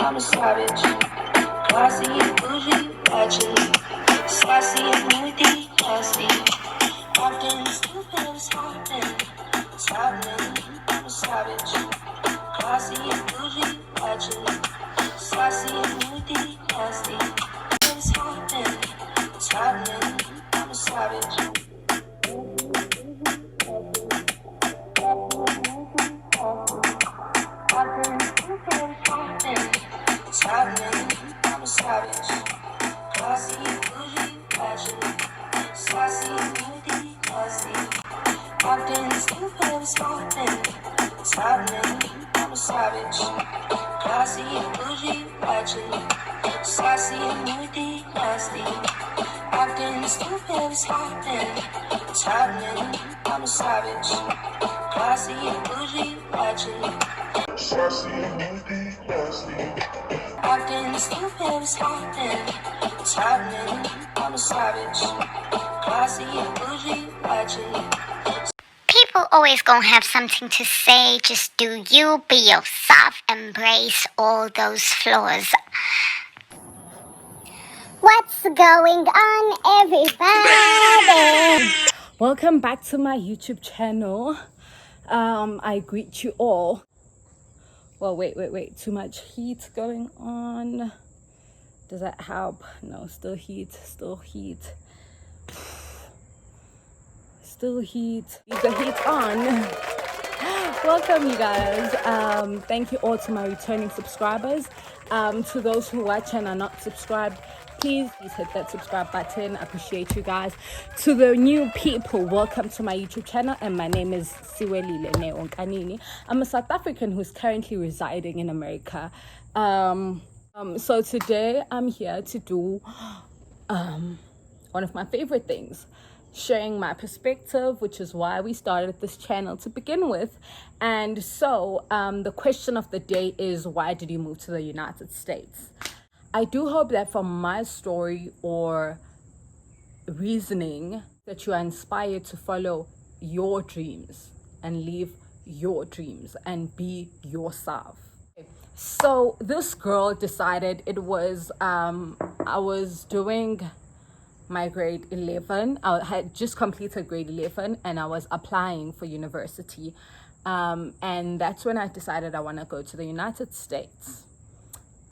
I'm a savage. Classy and bougie, ratchet. Sassy and moody, nasty. Often stupid, it's happening. It's happening. I'm a savage. Classy and bougie, ratchet. Sassy and moody, nasty. It's happening. It's happening. I'm a savage. It's happening, I'm a savage. Classy, bougie, passionate. Sassy, moody, nasty. Often stupid, it's happening. It's happening, I'm a savage. Classy, bougie, passionate. Sassy, moody, nasty. Often stupid, it's happening. It's happening, I'm a savage. Classy, bougie, passionate. Sassy, moody, nasty. Acting stupid is happening. It's happening. I'm a savage. Classy and bougie, ratchet. People always gonna have something to say. Just do you, be yourself, embrace all those flaws. What's going on, everybody? Welcome back to my YouTube channel. I greet you all. Well, wait, too much heat going on. Does that help? No, still heat. Still heat. Leave the heat on. Welcome, you guys. Thank you all to my returning subscribers. To those who watch and are not subscribed, please hit that subscribe button. I appreciate you guys. To the new people, welcome to my YouTube channel, and my name is Siwe Neo. I'm a South African who's currently residing in America. So today I'm here to do one of my favorite things, sharing my perspective, which is why we started this channel to begin with. And so the question of the day is, why did you move to the United States? I do hope that from my story or reasoning that you are inspired to follow your dreams and live your dreams and be yourself. So this girl decided it was, I was doing my grade 11. I had just completed grade 11 and I was applying for university. And that's when I decided I want to go to the United States.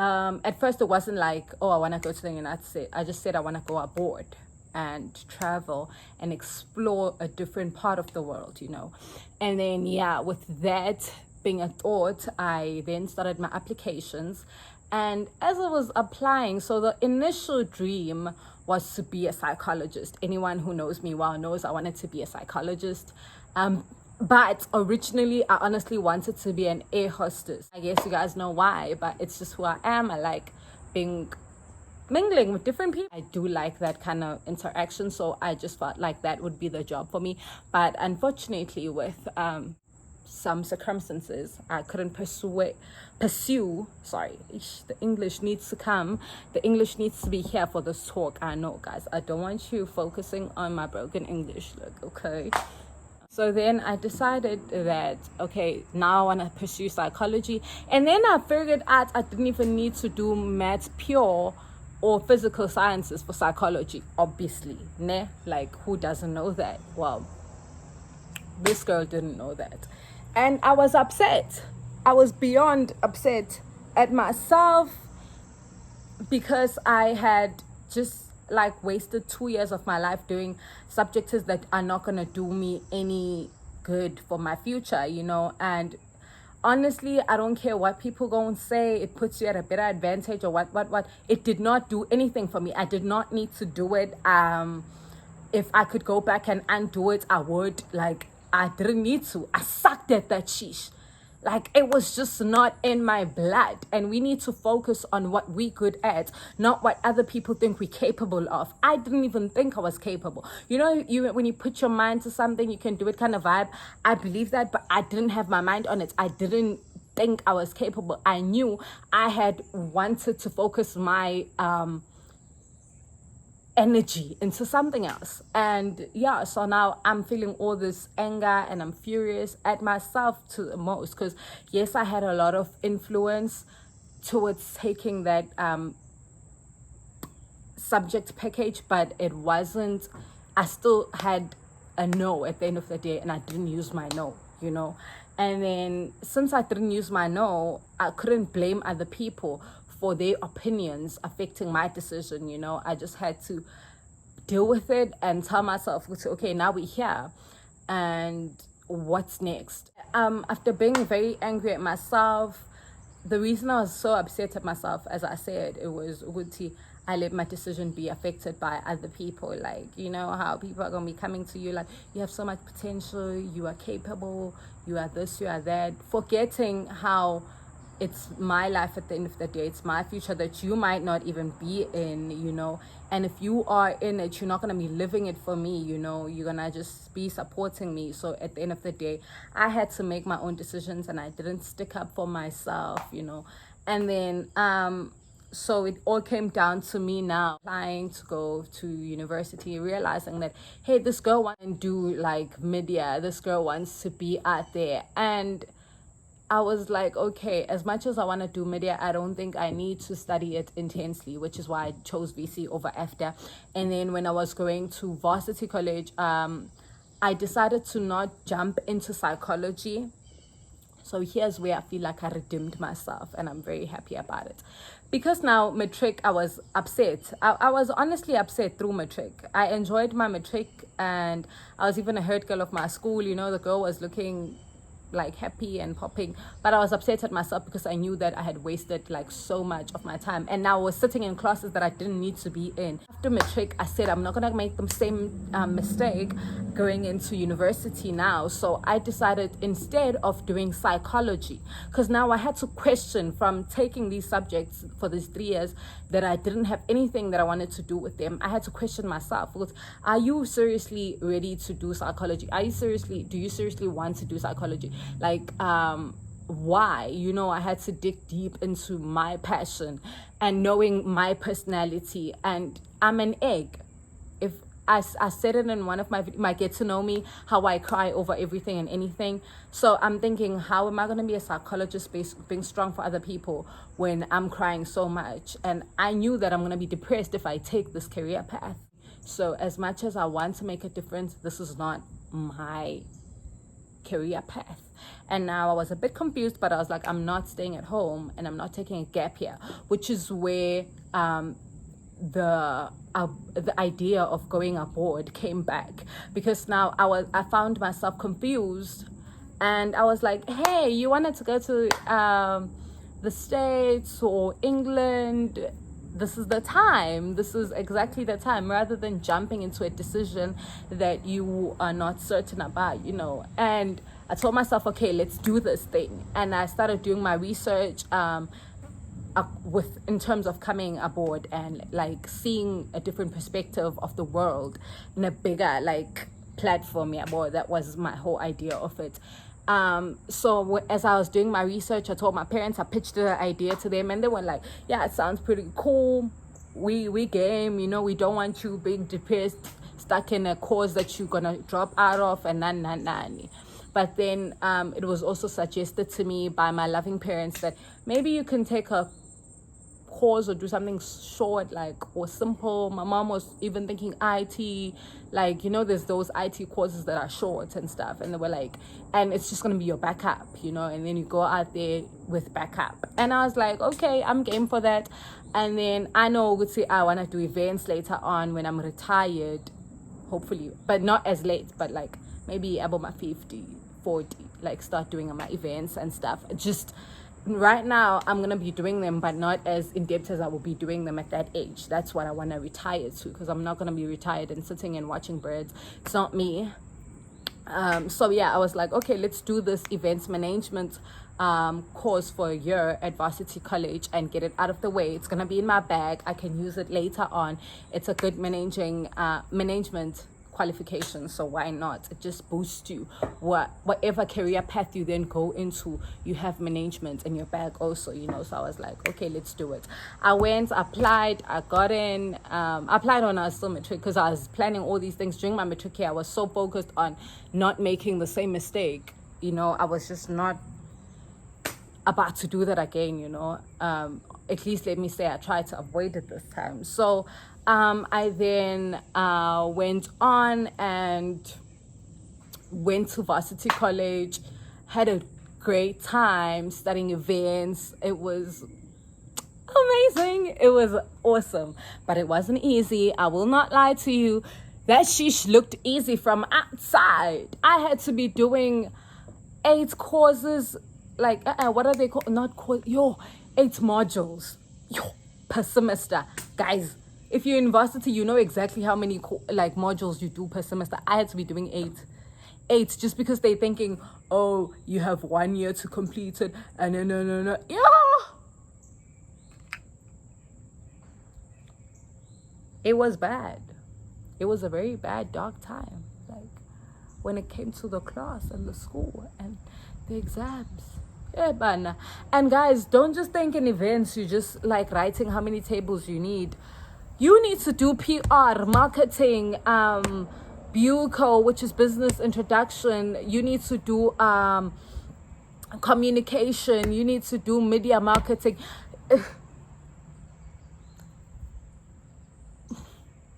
At first it wasn't like, oh, I want to go to the United States. I just said I want to go abroad and travel and explore a different part of the world, you know. And then, yeah, with that being a thought, I then started my applications. And as I was applying, so the initial dream was to be a psychologist. Anyone who knows me well knows I wanted to be a psychologist. But originally, I honestly wanted to be an air hostess. I guess you guys know why, but it's just who I am. I like mingling with different people. I do like that kind of interaction, so I just felt like that would be the job for me. But unfortunately, with some circumstances, I couldn't pursue. Sorry, the English needs to come. The English needs to be here for this talk. I know, guys. I don't want you focusing on my broken English. Look, okay. So then I decided that, okay, now I want to pursue psychology. And then I figured out I didn't even need to do maths pure or physical sciences for psychology, obviously. Ne? Like, who doesn't know that? Well, this girl didn't know that. And I was upset. I was beyond upset at myself because I had just like wasted 2 years of my life doing subjects that are not gonna do me any good for my future, you know. And honestly, I don't care what people go and say, it puts you at a better advantage or what. It did not do anything for me. I did not need to do it. If I could go back and undo it, I would. Like, I didn't need to. I sucked at that sheesh. Like, it was just not in my blood. And we need to focus on what we're good at, not what other people think we're capable of. I didn't even think I was capable. You know, when you put your mind to something, you can do it kind of vibe. I believe that, but I didn't have my mind on it. I didn't think I was capable. I knew I had wanted to focus my energy into something else. And yeah, so now I'm feeling all this anger and I'm furious at myself to the most, because yes, I had a lot of influence towards taking that subject package, but it wasn't. I still had a no at the end of the day, and I didn't use my no, you know. And then since I didn't use my no, I couldn't blame other people for their opinions affecting my decision, you know. I just had to deal with it and tell myself, okay, now we're here, and what's next? After being very angry at myself, the reason I was so upset at myself, as I said, it was Uguti, I let my decision be affected by other people. Like, you know how people are going to be coming to you like, you have so much potential, you are capable, you are this, you are that, forgetting how it's my life at the end of the day. It's my future that you might not even be in, you know. And if you are in it, you're not going to be living it for me, you know. You're going to just be supporting me. So at the end of the day, I had to make my own decisions, and I didn't stick up for myself, you know. And then so it all came down to me now applying to go to university, realizing that, hey, this girl wants to do like media, this girl wants to be out there. And I was like, okay, as much as I want to do media, I don't think I need to study it intensely, which is why I chose VC over AFDA. And then when I was going to varsity college, I decided to not jump into psychology. So here's where I feel like I redeemed myself, and I'm very happy about it. Because now matric, I was upset. I was honestly upset through matric. I enjoyed my matric, and I was even a herd girl of my school. You know, the girl was looking like happy and popping, but I was upset at myself because I knew that I had wasted like so much of my time, and now I was sitting in classes that I didn't need to be in. After matric, I said I'm not gonna make the same mistake going into university now. So I decided instead of doing psychology, because now I had to question from taking these subjects for these 3 years that I didn't have anything that I wanted to do with them. I had to question myself, are you seriously ready to do psychology? Do you seriously want to do psychology? Like, why? You know, I had to dig deep into my passion and knowing my personality. And I'm an egg. If I said it in one of my Get to Know Me, how I cry over everything and anything. So I'm thinking, how am I going to be a psychologist being strong for other people when I'm crying so much? And I knew that I'm going to be depressed if I take this career path. So as much as I want to make a difference, this is not my career path. And now I was a bit confused, but I was like, I'm not staying at home and I'm not taking a gap year, which is where the idea of going abroad came back, because now I found myself confused, and I was like, hey, you wanted to go to the States or England? This is the time. This is exactly the time, rather than jumping into a decision that you are not certain about, you know. And I told myself, okay, let's do this thing. And I started doing my research in terms of coming aboard and like seeing a different perspective of the world in a bigger like platform. Yeah, boy, that was my whole idea of it. So as I was doing my research, I told my parents, I pitched the idea to them, and they were like, yeah, it sounds pretty cool. We game, you know, we don't want you being depressed, stuck in a course that you're gonna drop out of, and nani. But then it was also suggested to me by my loving parents that maybe you can take a course or do something short, like, or simple. My mom was even thinking IT, like, you know, there's those IT courses that are short and stuff, and they were like, and it's just gonna be your backup, you know, and then you go out there with backup. And I was like, okay, I'm game for that. And then I know I want to do events later on when I'm retired, hopefully, but not as late, but like maybe about my 50, 40, like start doing my events and stuff. Just right now I'm gonna be doing them, but not as in depth as I will be doing them at that age. That's what I want to retire to, because I'm not gonna be retired and sitting and watching birds. It's not me. So yeah, I was like, okay, let's do this events management course for a year at varsity college and get it out of the way. It's gonna be in my bag. I can use it later on. It's a good management qualification, so why not? It just boosts you. Whatever career path you then go into, you have management in your bag also, you know. So I was like, okay, let's do it. I went, applied, I got in. Applied when I was still matric, because I was planning all these things during my matric year. I was so focused on not making the same mistake, you know. I was about to do that again, at least let me say I tried to avoid it this time. So I then went on and went to varsity college, had a great time studying events. It was amazing. It was awesome, but it wasn't easy. I will not lie to you. That sheesh looked easy from outside. I had to be doing 8 courses, like what are they called? Not course, 8 modules, per semester, guys. If you're in varsity, you know exactly how many modules you do per semester. I had to be doing 8 just because they're thinking, oh, you have 1 year to complete it, and no, it was bad. It was a very bad, dark time, like when it came to the class and the school and the exams. Yeah, man. And guys, don't just think in events you just like writing how many tables you need. You need to do PR, marketing, BUCO, which is business introduction. You need to do communication. You need to do media marketing.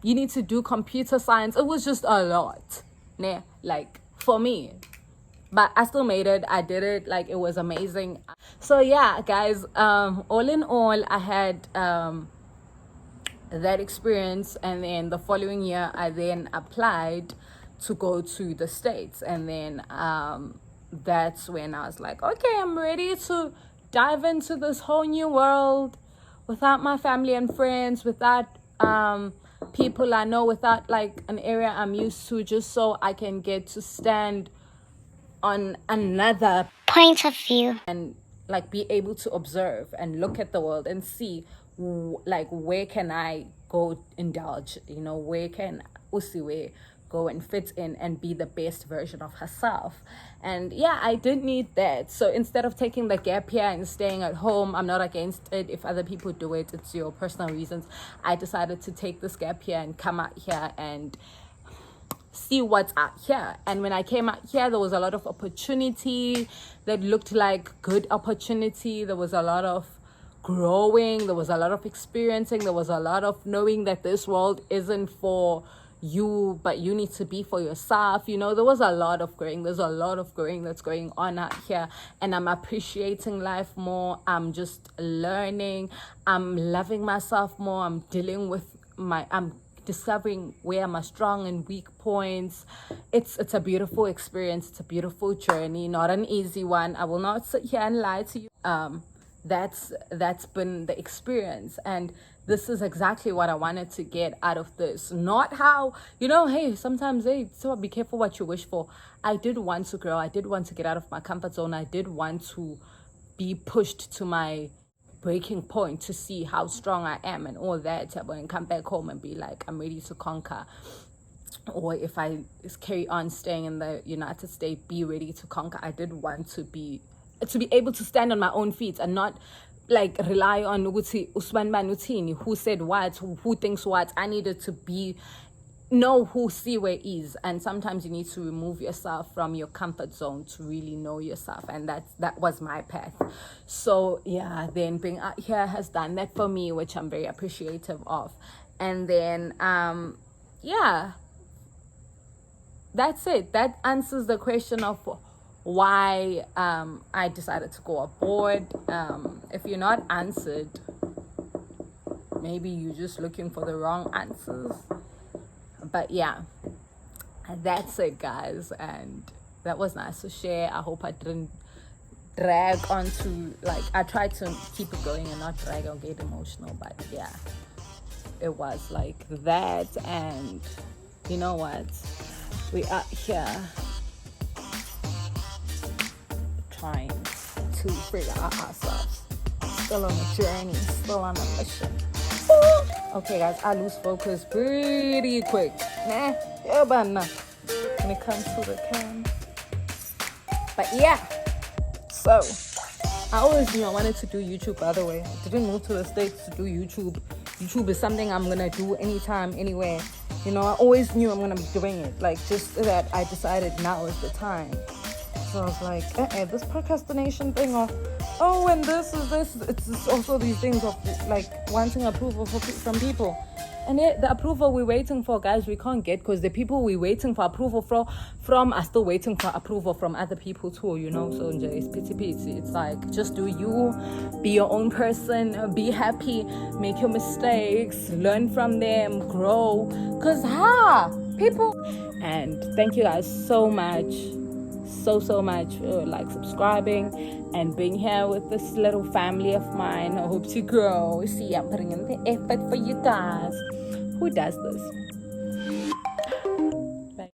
You need to do computer science. It was just a lot, like for me. But I still made it. I did it. Like, it was amazing. So yeah, guys, all in all, I had that experience, and then the following year I then applied to go to the States, and then that's when I was like, okay, I'm ready to dive into this whole new world without my family and friends, without people I know, without like an area I'm used to, just so I can get to stand on another point of view and like be able to observe and look at the world and see like where can I go indulge, where can Siwe go and fit in and be the best version of herself. And yeah, I did need that. So instead of taking the gap year and staying at home, I'm not against it. If other people do it, it's your personal reasons. I decided to take this gap year and come out here and see what's out here. And when I came out here, there was a lot of opportunity that looked like good opportunity. There was a lot of growing, there was a lot of experiencing, there was a lot of knowing that this world isn't for you, but you need to be for yourself. There was a lot of growing. There's a lot of growing that's going on out here, and I'm appreciating life more. I'm just learning. I'm loving myself more. I'm dealing with I'm discovering where my strong and weak points. It's a beautiful experience. It's a beautiful journey, not an easy one. I will not sit here and lie to you. That's been the experience, and this is exactly what I wanted to get out of this. Not how, hey, sometimes, so be careful what you wish for. I did want to grow. I did want to get out of my comfort zone. I did want to be pushed to my breaking point to see how strong I am and all that, and come back home and be like, I'm ready to conquer. Or if I carry on staying in the United States, be ready to conquer. I did want to be able to stand on my own feet and not like rely on Usman Manutini, who said what, who thinks what. I needed to know who Siwe is, and sometimes you need to remove yourself from your comfort zone to really know yourself, and that was my path. So yeah, then being out here has done that for me, which I'm very appreciative of. And then yeah, that's it. That answers the question of why I decided to go abroad. If you're not answered, maybe you're just looking for the wrong answers. But yeah, that's it, guys, and that was nice to share. I hope I didn't drag on to, like, I tried to keep it going and not drag or get emotional, but yeah, it was like that. And you know what, we are here trying to figure out ourselves, still on a journey, still on a mission. Okay, guys, I lose focus pretty quick. When it comes to the cam. But yeah, so I always knew I wanted to do YouTube, by the way. I didn't move to the States to do YouTube. YouTube is something I'm gonna do anytime, anywhere. I always knew I'm gonna be doing it. Like, just that I decided now is the time. So I was like, this procrastination thing, or oh, and this is this. It's just also these things of like wanting approval from people. And yet the approval we're waiting for, guys, we can't get, because the people we're waiting for approval from are still waiting for approval from other people too, you know. So it's pity. It's like, just do you, be your own person, be happy, make your mistakes, learn from them, grow. Because people. And thank you guys so much, so much for like subscribing and being here with this little family of mine. I hope to grow. See, I'm putting in the effort for you guys. Who does this?